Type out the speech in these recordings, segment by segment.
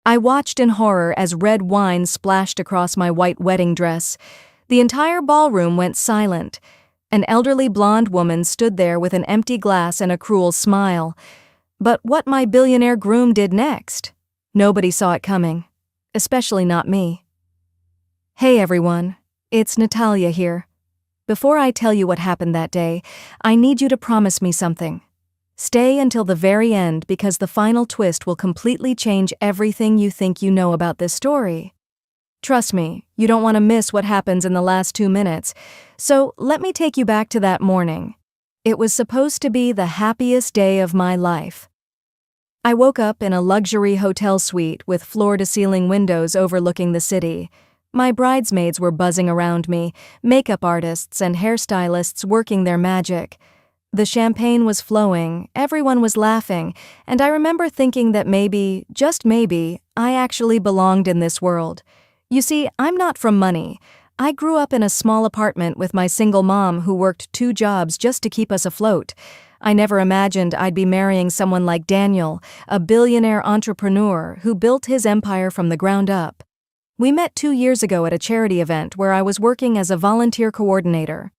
I watched in horror as red wine splashed across my white wedding dress. The entire ballroom went silent. An elderly blonde woman stood there with an empty glass and a cruel smile. But what my billionaire groom did next, nobody saw it coming, especially not me. Hey everyone, it's Natalia here. Before I tell you what happened that day, I need you to promise me something. Stay until the very end because the final twist will completely change everything you think you know about this story. Trust me, you don't want to miss what happens in the last 2 minutes, so let me take you back to that morning. It was supposed to be the happiest day of my life. I woke up in a luxury hotel suite with floor-to-ceiling windows overlooking the city. My bridesmaids were buzzing around me, makeup artists and hairstylists working their magic. The champagne was flowing, everyone was laughing, and I remember thinking that maybe, just maybe, I actually belonged in this world. You see, I'm not from money. I grew up in a small apartment with my single mom who worked 2 jobs just to keep us afloat. I never imagined I'd be marrying someone like Daniel, a billionaire entrepreneur who built his empire from the ground up. We met 2 years ago at a charity event where I was working as a volunteer coordinator.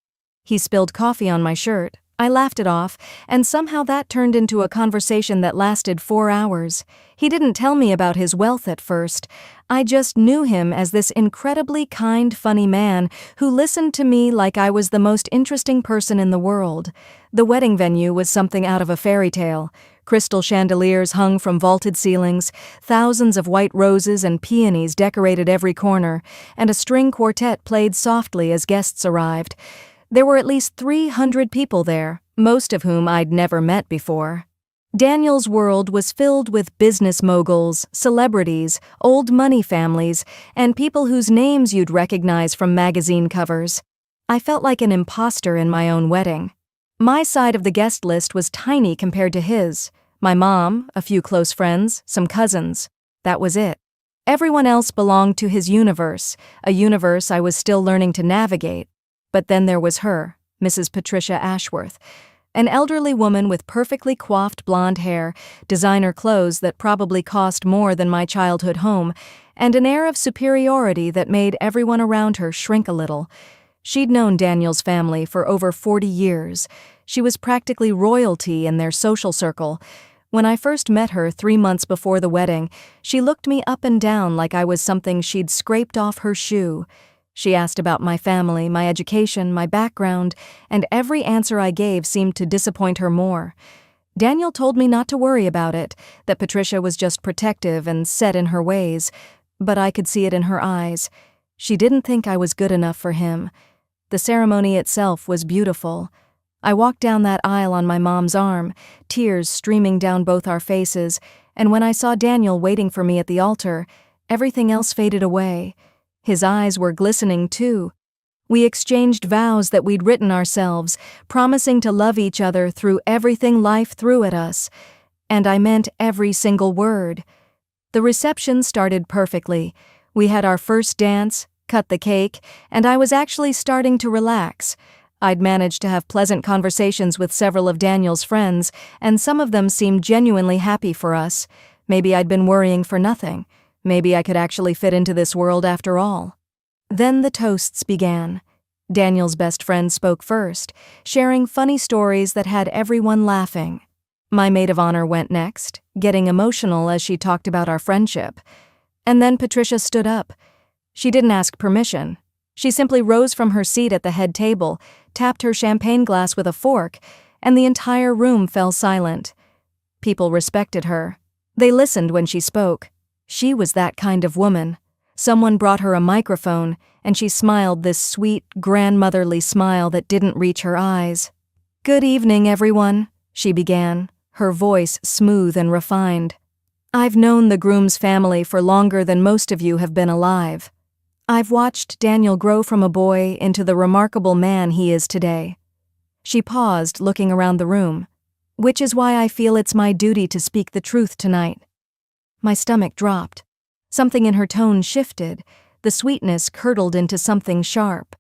He spilled coffee on my shirt. I laughed it off, and somehow that turned into a conversation that lasted 4 hours. He didn't tell me about his wealth at first. I just knew him as this incredibly kind, funny man who listened to me like I was the most interesting person in the world. The wedding venue was something out of a fairy tale. Crystal chandeliers hung from vaulted ceilings, thousands of white roses and peonies decorated every corner, and a string quartet played softly as guests arrived. There were at least 300 people there, most of whom I'd never met before. Daniel's world was filled with business moguls, celebrities, old money families, and people whose names you'd recognize from magazine covers. I felt like an imposter in my own wedding. My side of the guest list was tiny compared to his. My mom, a few close friends, some cousins. That was it. Everyone else belonged to his universe, a universe I was still learning to navigate. But then there was her, Mrs. Patricia Ashworth, an elderly woman with perfectly coiffed blonde hair, designer clothes that probably cost more than my childhood home, and an air of superiority that made everyone around her shrink a little. She'd known Daniel's family for over 40 years. She was practically royalty in their social circle. When I first met her 3 months before the wedding, she looked me up and down like I was something she'd scraped off her shoe. She asked about my family, my education, my background, and every answer I gave seemed to disappoint her more. Daniel told me not to worry about it, that Patricia was just protective and set in her ways, but I could see it in her eyes. She didn't think I was good enough for him. The ceremony itself was beautiful. I walked down that aisle on my mom's arm, tears streaming down both our faces, and when I saw Daniel waiting for me at the altar, everything else faded away. His eyes were glistening too. We exchanged vows that we'd written ourselves, promising to love each other through everything life threw at us. And I meant every single word. The reception started perfectly. We had our first dance, cut the cake, and I was actually starting to relax. I'd managed to have pleasant conversations with several of Daniel's friends, and some of them seemed genuinely happy for us. Maybe I'd been worrying for nothing. Maybe I could actually fit into this world after all. Then the toasts began. Daniel's best friend spoke first, sharing funny stories that had everyone laughing. My maid of honor went next, getting emotional as she talked about our friendship. And then Patricia stood up. She didn't ask permission. She simply rose from her seat at the head table, tapped her champagne glass with a fork, and the entire room fell silent. People respected her. They listened when she spoke. She was that kind of woman. Someone brought her a microphone, and she smiled this sweet, grandmotherly smile that didn't reach her eyes. "Good evening, everyone," she began, her voice smooth and refined. "I've known the Groom's family for longer than most of you have been alive. I've watched Daniel grow from a boy into the remarkable man he is today." She paused, looking around the room. "Which is why I feel it's my duty to speak the truth tonight." My stomach dropped. Something in her tone shifted. The sweetness curdled into something sharp.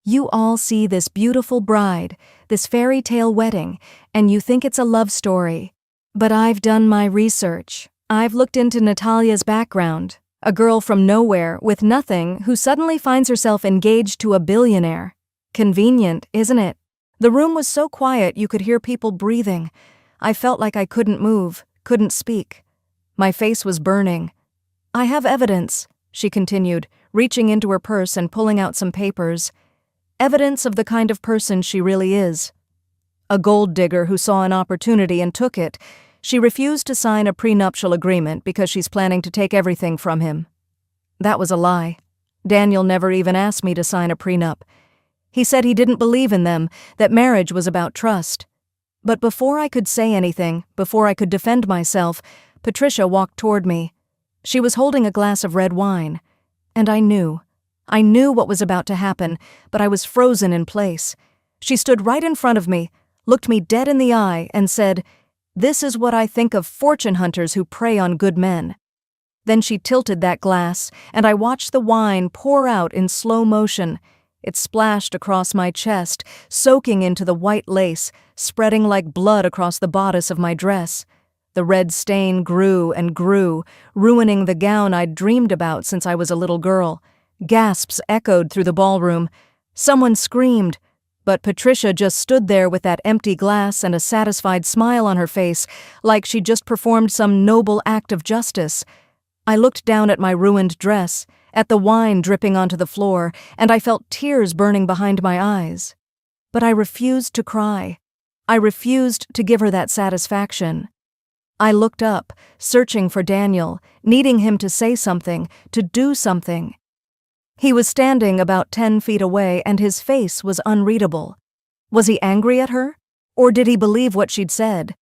"You all see this beautiful bride, this fairy tale wedding, and you think it's a love story. But I've done my research. I've looked into Natalia's background. A girl from nowhere, with nothing, who suddenly finds herself engaged to a billionaire. Convenient, isn't it? The room was so quiet you could hear people breathing. I felt like I couldn't move, couldn't speak. My face was burning. I have evidence, she continued, reaching into her purse and pulling out some papers. Evidence of the kind of person she really is. A gold digger who saw an opportunity and took it. She refused to sign a prenuptial agreement because she's planning to take everything from him. That was a lie. Daniel never even asked me to sign a prenup. He said he didn't believe in them, that marriage was about trust. But before I could say anything, before I could defend myself, Patricia walked toward me. She was holding a glass of red wine. And I knew what was about to happen, but I was frozen in place. She stood right in front of me, looked me dead in the eye, and said, "This is what I think of fortune hunters who prey on good men." Then she tilted that glass, and I watched the wine pour out in slow motion. It splashed across my chest, soaking into the white lace, spreading like blood across the bodice of my dress. The red stain grew and grew, ruining the gown I'd dreamed about since I was a little girl. Gasps echoed through the ballroom. Someone screamed, but Patricia just stood there with that empty glass and a satisfied smile on her face, like she'd just performed some noble act of justice. I looked down at my ruined dress, at the wine dripping onto the floor, and I felt tears burning behind my eyes. But I refused to cry. I refused to give her that satisfaction. I looked up, searching for Daniel, needing him to say something, to do something. He was standing about 10 feet away, and his face was unreadable. Was he angry at her? Or did he believe what she'd said?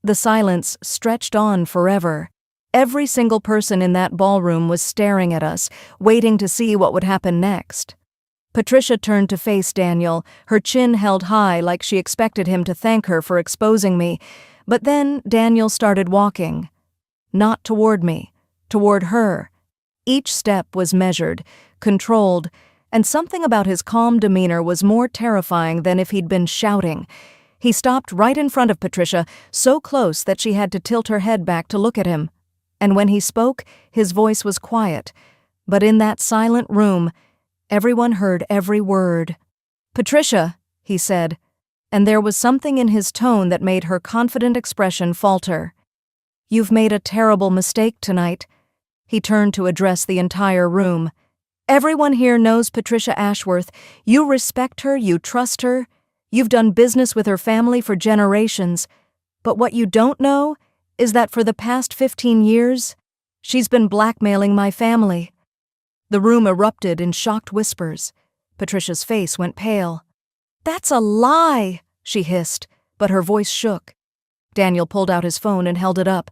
The silence stretched on forever. Every single person in that ballroom was staring at us, waiting to see what would happen next. Patricia turned to face Daniel, her chin held high like she expected him to thank her for exposing me, but then Daniel started walking. Not toward me, toward her. Each step was measured, controlled, and something about his calm demeanor was more terrifying than if he'd been shouting. He stopped right in front of Patricia, so close that she had to tilt her head back to look at him. And when he spoke, his voice was quiet. But in that silent room, everyone heard every word. "Patricia," he said, and there was something in his tone that made her confident expression falter. "You've made a terrible mistake tonight." He turned to address the entire room. "Everyone here knows Patricia Ashworth. You respect her, you trust her. You've done business with her family for generations. But what you don't know is that for the past 15 years, she's been blackmailing my family." The room erupted in shocked whispers. Patricia's face went pale. "That's a lie," she hissed, but her voice shook. Daniel pulled out his phone and held it up.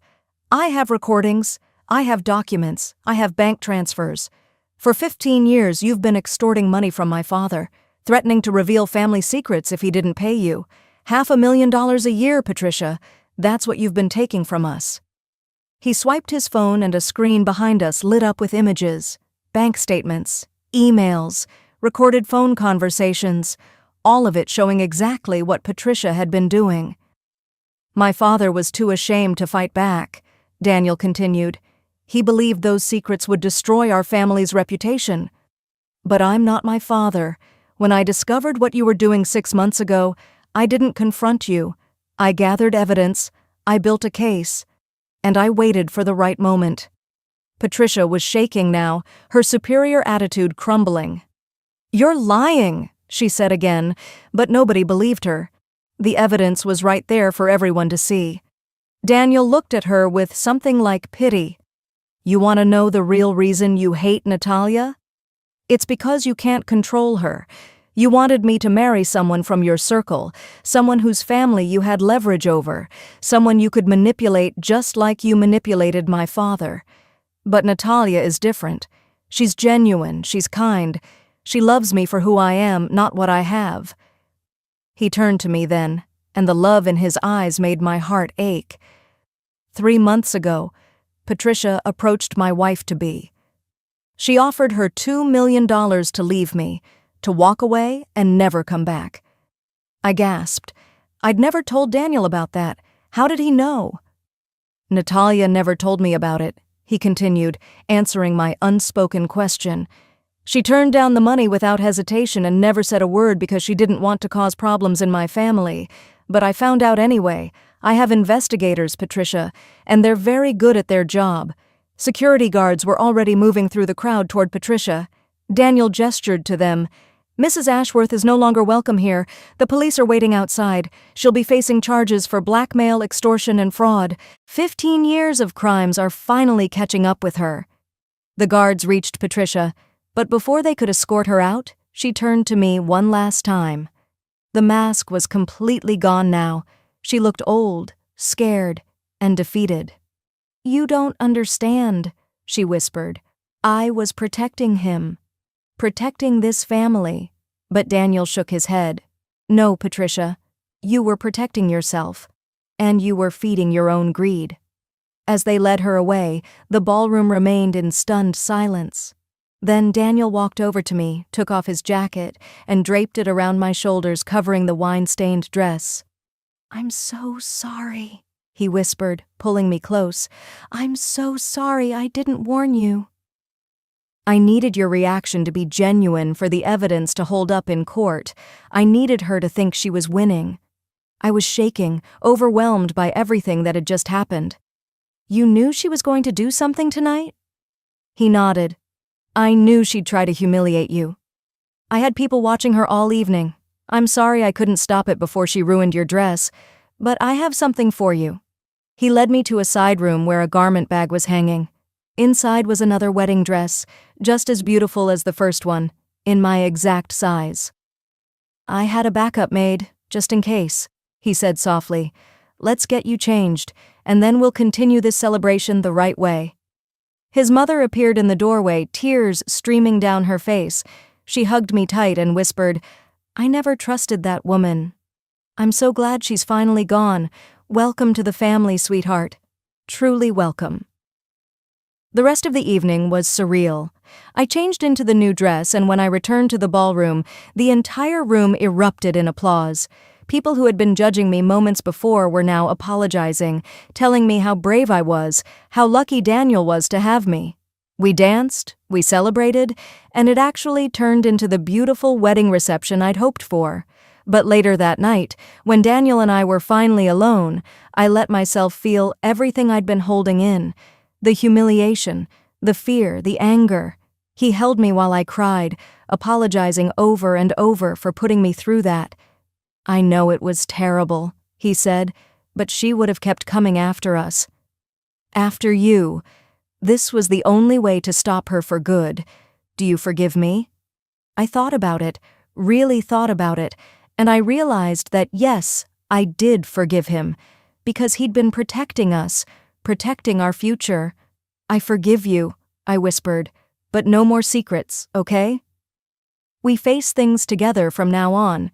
"I have recordings. I have documents. I have bank transfers. For 15 years, you've been extorting money from my father, threatening to reveal family secrets if he didn't pay you. $500,000 a year, Patricia. That's what you've been taking from us." He swiped his phone and a screen behind us lit up with images, bank statements, emails, recorded phone conversations, all of it showing exactly what Patricia had been doing. "My father was too ashamed to fight back," Daniel continued. "He believed those secrets would destroy our family's reputation. But I'm not my father. When I discovered what you were doing 6 months ago, I didn't confront you. I gathered evidence, I built a case, and I waited for the right moment." Patricia was shaking now, her superior attitude crumbling. "You're lying," she said again, but nobody believed her. The evidence was right there for everyone to see. Daniel looked at her with something like pity. "You want to know the real reason you hate Natalia? It's because you can't control her. You wanted me to marry someone from your circle, someone whose family you had leverage over, someone you could manipulate just like you manipulated my father. But Natalia is different. She's genuine, she's kind. She loves me for who I am, not what I have." He turned to me then, and the love in his eyes made my heart ache. 3 months ago, Patricia approached my wife-to-be. She offered her $2 million to leave me, to walk away and never come back. I gasped. I'd never told Daniel about that. How did he know? Natalia never told me about it, he continued, answering my unspoken question. She turned down the money without hesitation and never said a word because she didn't want to cause problems in my family. But I found out anyway. I have investigators, Patricia, and they're very good at their job. Security guards were already moving through the crowd toward Patricia. Daniel gestured to them. Mrs. Ashworth is no longer welcome here. The police are waiting outside. She'll be facing charges for blackmail, extortion, and fraud. 15 years of crimes are finally catching up with her. The guards reached Patricia, but before they could escort her out, she turned to me one last time. The mask was completely gone now. She looked old, scared, and defeated. "You don't understand," she whispered. "I was protecting him. Protecting this family." But Daniel shook his head. "No, Patricia. You were protecting yourself. And you were feeding your own greed." As they led her away, the ballroom remained in stunned silence. Then Daniel walked over to me, took off his jacket, and draped it around my shoulders, covering the wine-stained dress. "I'm so sorry," he whispered, pulling me close. "I'm so sorry I didn't warn you." I needed your reaction to be genuine for the evidence to hold up in court. I needed her to think she was winning. I was shaking, overwhelmed by everything that had just happened. "You knew she was going to do something tonight?" He nodded. "I knew she'd try to humiliate you. I had people watching her all evening. I'm sorry I couldn't stop it before she ruined your dress, but I have something for you." He led me to a side room where a garment bag was hanging. Inside was another wedding dress, just as beautiful as the first one, in my exact size. "I had a backup made, just in case," he said softly. "Let's get you changed, and then we'll continue this celebration the right way." His mother appeared in the doorway, tears streaming down her face. She hugged me tight and whispered, "I never trusted that woman. I'm so glad she's finally gone. Welcome to the family, sweetheart. Truly welcome." The rest of the evening was surreal. I changed into the new dress, and when I returned to the ballroom, the entire room erupted in applause. People who had been judging me moments before were now apologizing, telling me how brave I was, how lucky Daniel was to have me. We danced, we celebrated, and it actually turned into the beautiful wedding reception I'd hoped for. But later that night, when Daniel and I were finally alone, I let myself feel everything I'd been holding in. The humiliation, the fear, the anger. He held me while I cried, apologizing over and over for putting me through that. "I know it was terrible," he said, "but she would have kept coming after us. After you. This was the only way to stop her for good. Do you forgive me?" I thought about it, really thought about it, and I realized that yes, I did forgive him, because he'd been protecting us, protecting our future. "I forgive you," I whispered, "but no more secrets, okay? We face things together from now on."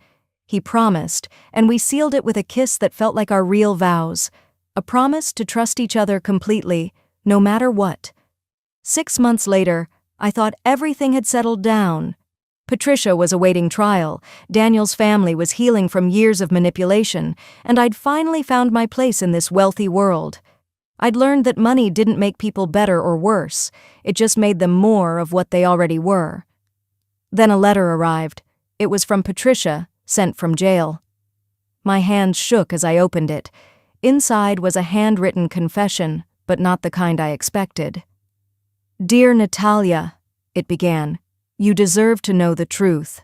He promised, and we sealed it with a kiss that felt like our real vows. A promise to trust each other completely, no matter what. 6 months later, I thought everything had settled down. Patricia was awaiting trial, Daniel's family was healing from years of manipulation, and I'd finally found my place in this wealthy world. I'd learned that money didn't make people better or worse, it just made them more of what they already were. Then a letter arrived. It was from Patricia, sent from jail. My hands shook as I opened it. Inside was a handwritten confession, but not the kind I expected. "Dear Natalia," it began, "you deserve to know the truth.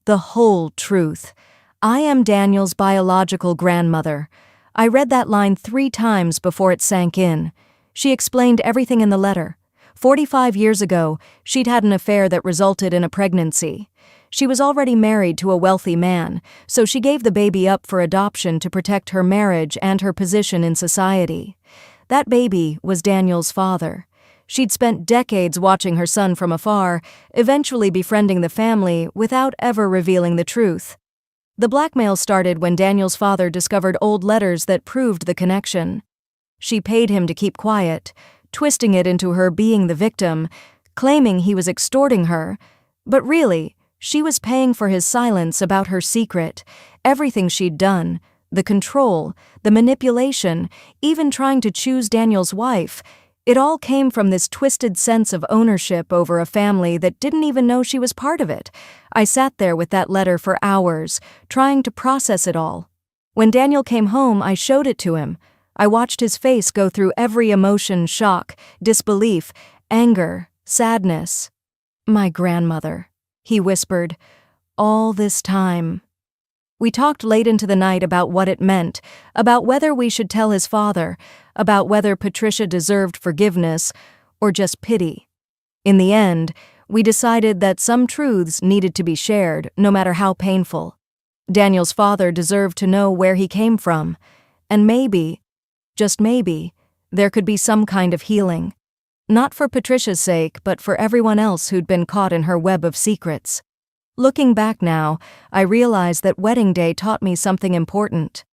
The whole truth. I am Daniel's biological grandmother." I read that line 3 times before it sank in. She explained everything in the letter. 45 years ago, she'd had an affair that resulted in a pregnancy. She was already married to a wealthy man, so she gave the baby up for adoption to protect her marriage and her position in society. That baby was Daniel's father. She'd spent decades watching her son from afar, eventually befriending the family without ever revealing the truth. The blackmail started when Daniel's father discovered old letters that proved the connection. She paid him to keep quiet, twisting it into her being the victim, claiming he was extorting her. But really, she was paying for his silence about her secret, everything she'd done, the control, the manipulation, even trying to choose Daniel's wife, it all came from this twisted sense of ownership over a family that didn't even know she was part of it. I sat there with that letter for hours, trying to process it all. When Daniel came home, I showed it to him. I watched his face go through every emotion: shock, disbelief, anger, sadness. "My grandmother," he whispered, "all this time." We talked late into the night about what it meant, about whether we should tell his father, about whether Patricia deserved forgiveness or just pity. In the end, we decided that some truths needed to be shared, no matter how painful. Daniel's father deserved to know where he came from, and maybe, just maybe, there could be some kind of healing. Not for Patricia's sake, but for everyone else who'd been caught in her web of secrets. Looking back now, I realize that wedding day taught me something important.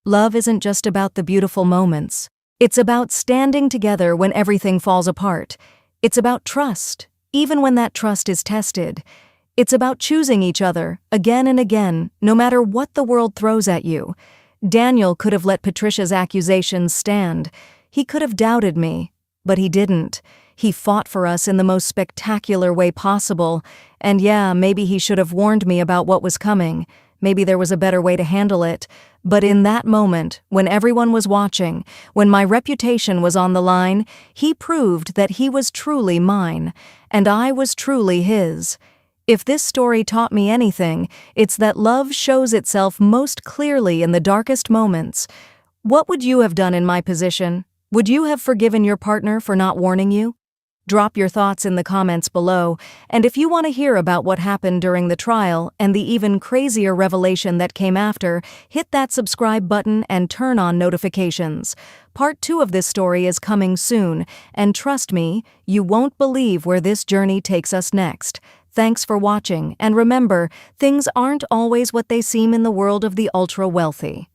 Love isn't just about the beautiful moments. It's about standing together when everything falls apart. It's about trust, even when that trust is tested. It's about choosing each other, again and again, no matter what the world throws at you. Daniel could have let Patricia's accusations stand. He could have doubted me, but he didn't. He fought for us in the most spectacular way possible, and yeah, maybe he should have warned me about what was coming. Maybe there was a better way to handle it. But in that moment, when everyone was watching, when my reputation was on the line, he proved that he was truly mine, and I was truly his. If this story taught me anything, it's that love shows itself most clearly in the darkest moments. What would you have done in my position? Would you have forgiven your partner for not warning you? Drop your thoughts in the comments below, and if you want to hear about what happened during the trial and the even crazier revelation that came after, hit that subscribe button and turn on notifications. Part 2 of this story is coming soon, and trust me, you won't believe where this journey takes us next. Thanks for watching, and remember, things aren't always what they seem in the world of the ultra-wealthy.